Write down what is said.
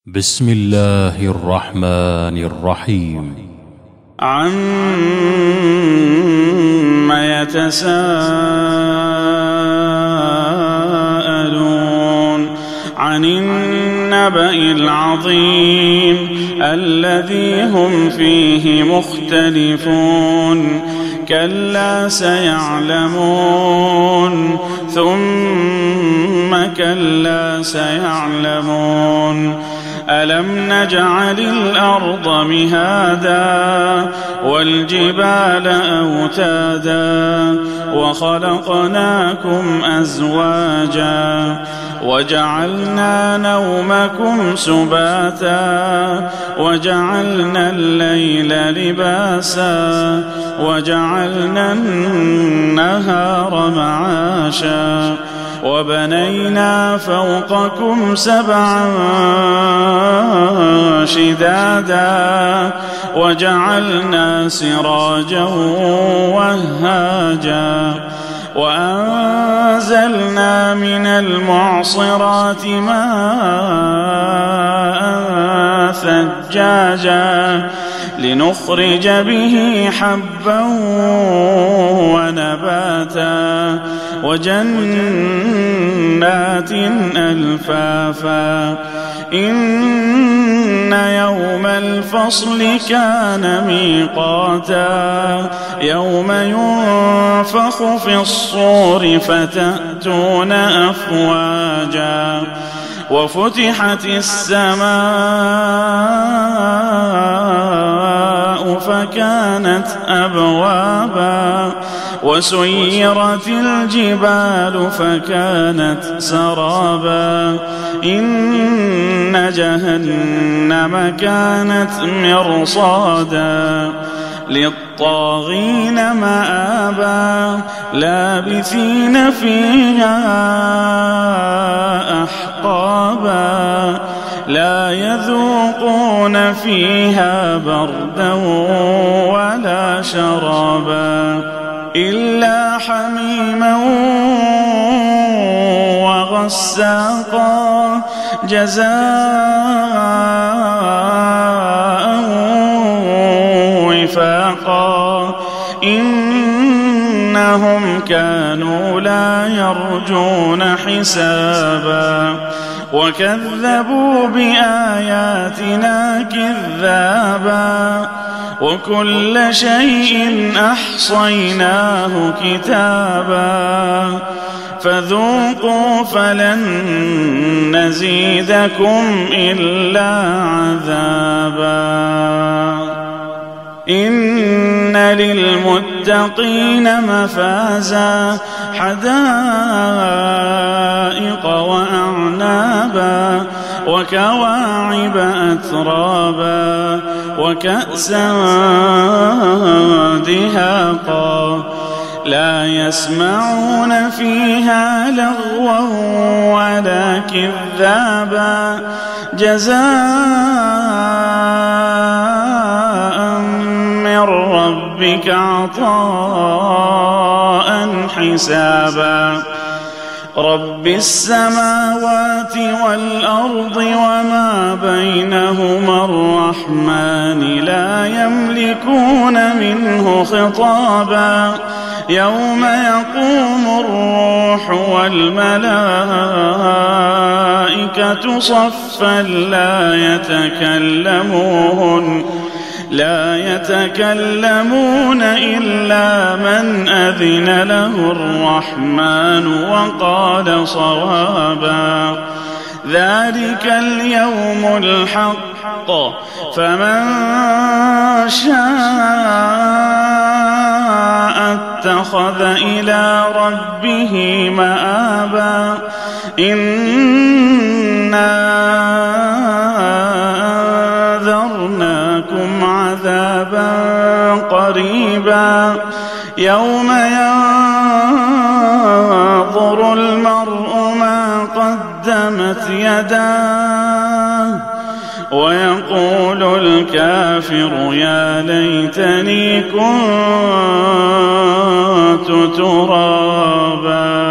بسم الله الرحمن الرحيم. عما يتساءلون عن النبأ العظيم الذي هم فيه مختلفون كلا سيعلمون ثم كلا سيعلمون ألم نجعل الأرض مهادا والجبال أوتادا وخلقناكم أزواجا وجعلنا نومكم سباتا وجعلنا الليل لباسا وجعلنا النهار معاشا وبنينا فوقكم سبعا شدادا وجعلنا سراجا وهاجا وأنزلنا من المعصرات ماء ثجاجا لنخرج به حبا ونباتا وجنات ألفافا إن يوم الفصل كان ميقاتا يوم ينفخ في الصور فتأتون أفواجا وفتحت السماء فكانت أبوابا وسيرت الجبال فكانت سرابا إن جهنم كانت مرصادا للطاغين مآبا لابثين فيها أحقابا لا يذوقون فيها بردا ولا شرابا إلا حميما وغساقا جزاء وفاقا إنهم كانوا لا يرجون حسابا وكذبوا بآياتنا كذابا وكل شيء أحصيناه كتابا فذوقوا فلن نزيدكم إلا عذابا إن للمتقين مفازا حدائق وأعنابا وكواعب أترابا وكأسا دهاقا لا يسمعون فيها لغوا ولا كذابا جزاء من ربك عطاء حسابا رب السماوات والأرض وما بينهما الرحمن لا يملكون منه خطابا يوم يقوم الروح والملائكة صفا لا يتكلمون إلا من أذن له الرحمن وقال صوابا ذلك اليوم الحق فمن شاء اتخذ إلى ربه مآبا إنا أنذرناكم عذابا قريبا يوم ينظر المرء ما قدمت يداه ويقول الكافر يا ليتني كنت ترابا.